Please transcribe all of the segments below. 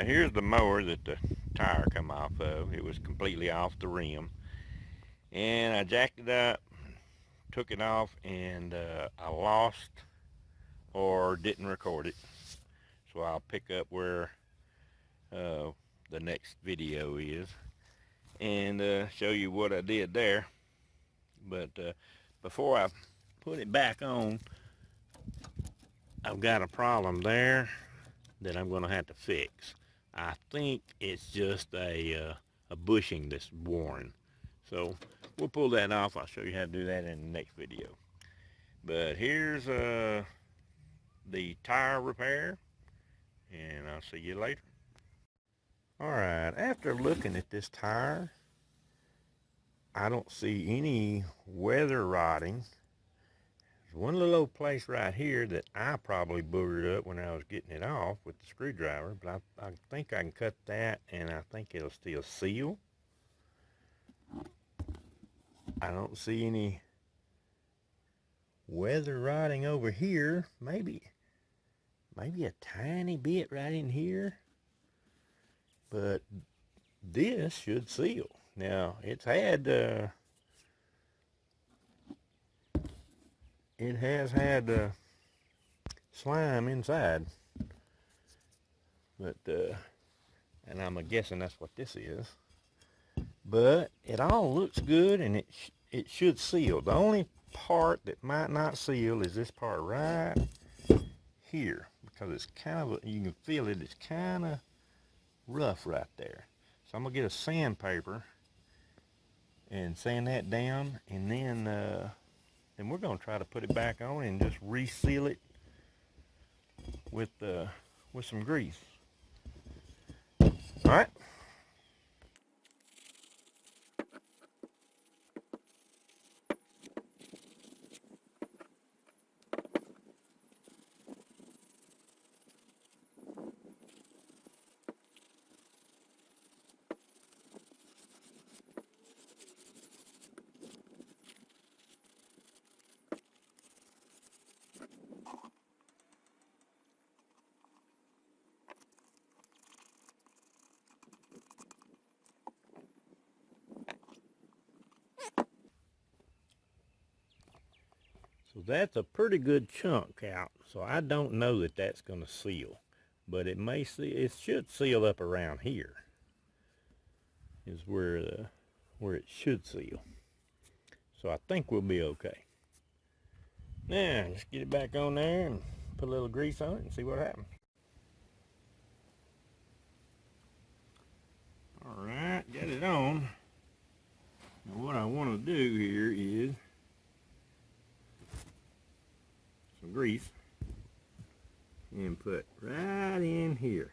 Alright, here's the mower that the tire come off of. It was completely off the rim. And I jacked it up, took it off, and I lost or didn't record it. So I'll pick up where the next video is and show you what I did there. But before I put it back on, I've got a problem there that I'm going to have to fix. I think it's just a bushing that's worn. So we'll pull that off. I'll show you how to do that in the next video. But here's the tire repair, and I'll see you later. Alright, after looking at this tire, I don't see any weather rotting. There's one little old place right here that I probably boogered up when I was getting it off with the screwdriver, but I think I can cut that, and I think it'll still seal. I don't see any weather rotting over here. Maybe a tiny bit right in here, but this should seal. Now it has had slime inside, but and I'm guessing that's what this is. But it all looks good, and it should seal. The only part that might not seal is this part right here, because it's kind of, you can feel it, it's kind of rough right there. So I'm gonna get a sandpaper and sand that down, and then we're gonna try to put it back on and just reseal it with some grease. All right. So that's a pretty good chunk out. So I don't know that that's going to seal, but it may see. It should seal up around here. Is where it should seal. So I think we'll be okay. Now just get it back on there and put a little grease on it and see what happens. All right, got it on. Now what I want to do here is some grease and put right in here.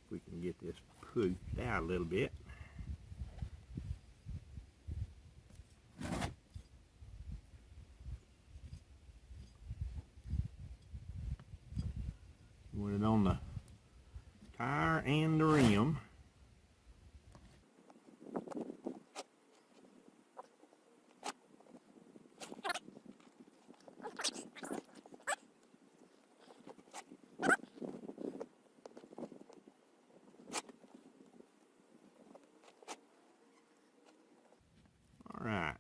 If we can get this pushed out a little bit. Want it on the tire and the rim. Alright,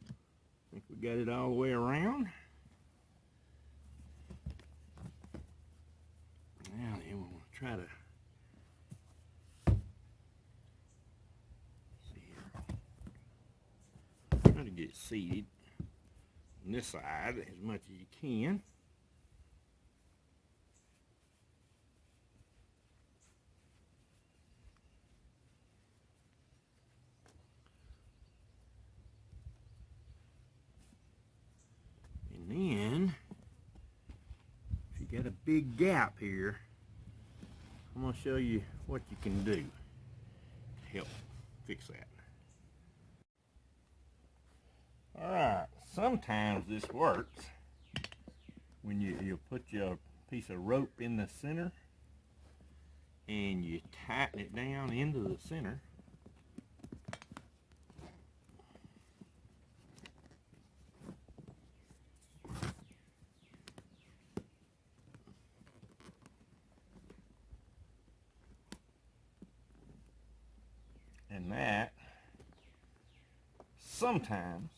I think we got it all the way around. Now then, we'll try to see here. Try to get it seated on this side as much as you can. And then, if you got a big gap here, I'm going to show you what you can do to help fix that. Alright, sometimes this works when you put your piece of rope in the center and you tighten it down into the center. And that sometimes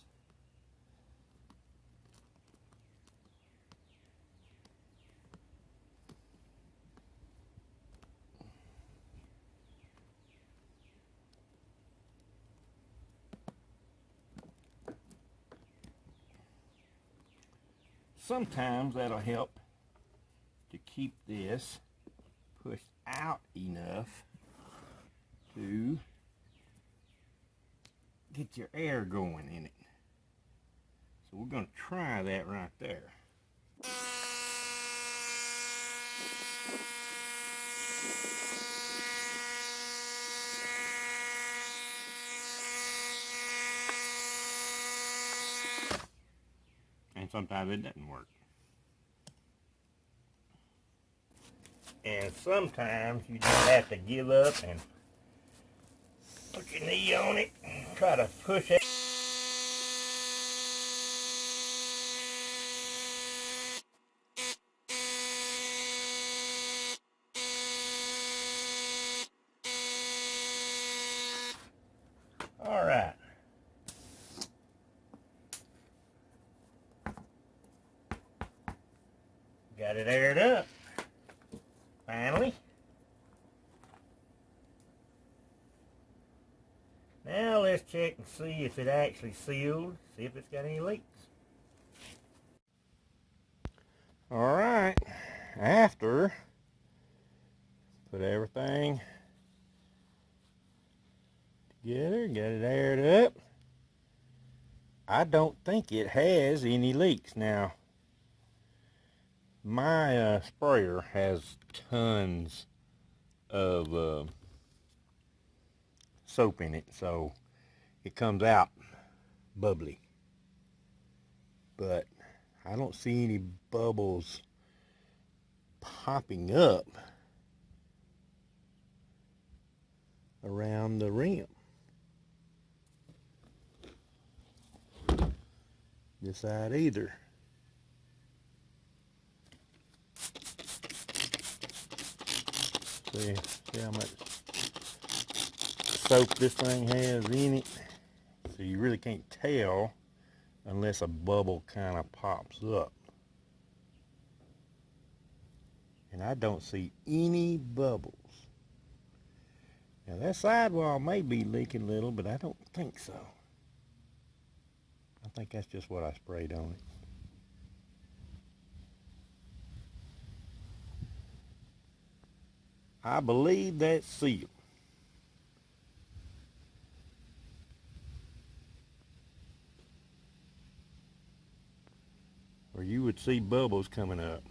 that'll help to keep this pushed out enough to get your air going in it. So we're going to try that right there. And sometimes it doesn't work. And sometimes you just have to give up and put your knee on it and try to push it. All right. Got it aired up. Finally. Now let's check and see if it actually sealed, see if it's got any leaks. All right, after put everything together, got it aired up, I don't think it has any leaks. Now, my sprayer has tons of soap in it, so it comes out bubbly. But I don't see any bubbles popping up around the rim. This side either. See how much soap this thing has in it. So you really can't tell unless a bubble kind of pops up. And I don't see any bubbles. Now that sidewall may be leaking a little, but I don't think so. I think that's just what I sprayed on it. I believe that's sealed. Or you would see bubbles coming up.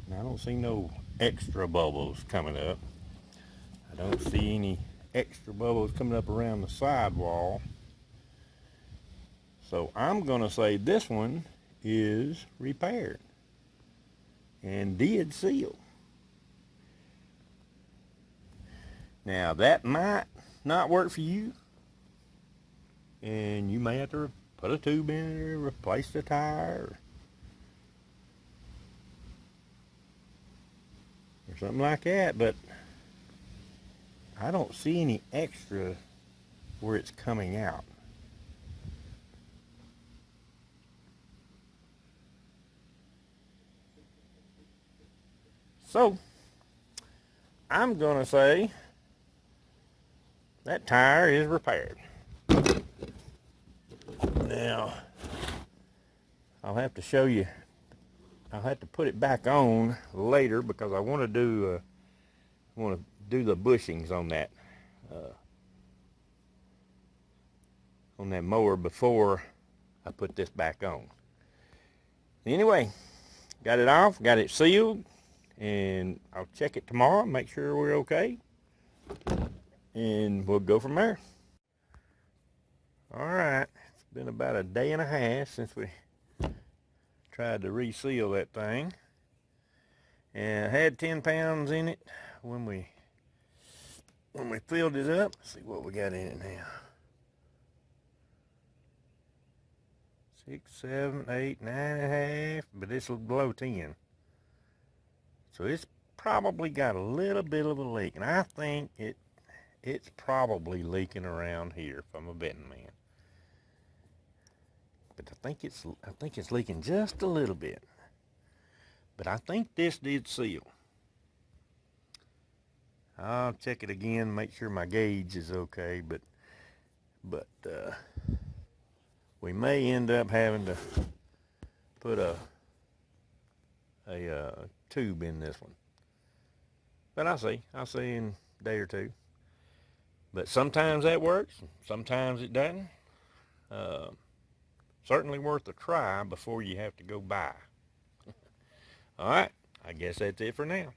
Now, I don't see no extra bubbles coming up. I don't see any extra bubbles coming up around the sidewall. So I'm going to say this one is repaired and did seal. Now that might not work for you, and you may have to put a tube in it or replace the tire or something like that, but I don't see any extra where it's coming out. So I'm going to say that tire is repaired. Now, I'll have to show you, I'll have to put it back on later because I want to do the bushings on that mower before I put this back on. Anyway, got it off, got it sealed, and I'll check it tomorrow, make sure we're okay, and we'll go from there. All right, it's been about a day and a half since we tried to reseal that thing, and I had 10 pounds in it when we filled it up. Let's see what we got in it now. 6, 7, 8, 9.5, but this will below 10. So it's probably got a little bit of a leak, and I think it's probably leaking around here, if I'm a betting man. But I think it's leaking just a little bit. But I think this did seal. I'll check it again, make sure my gauge is okay, but we may end up having to put a tube in this one. But I'll see in a day or two. But sometimes that works, sometimes it doesn't. Certainly worth a try before you have to go buy. All right, I guess that's it for now.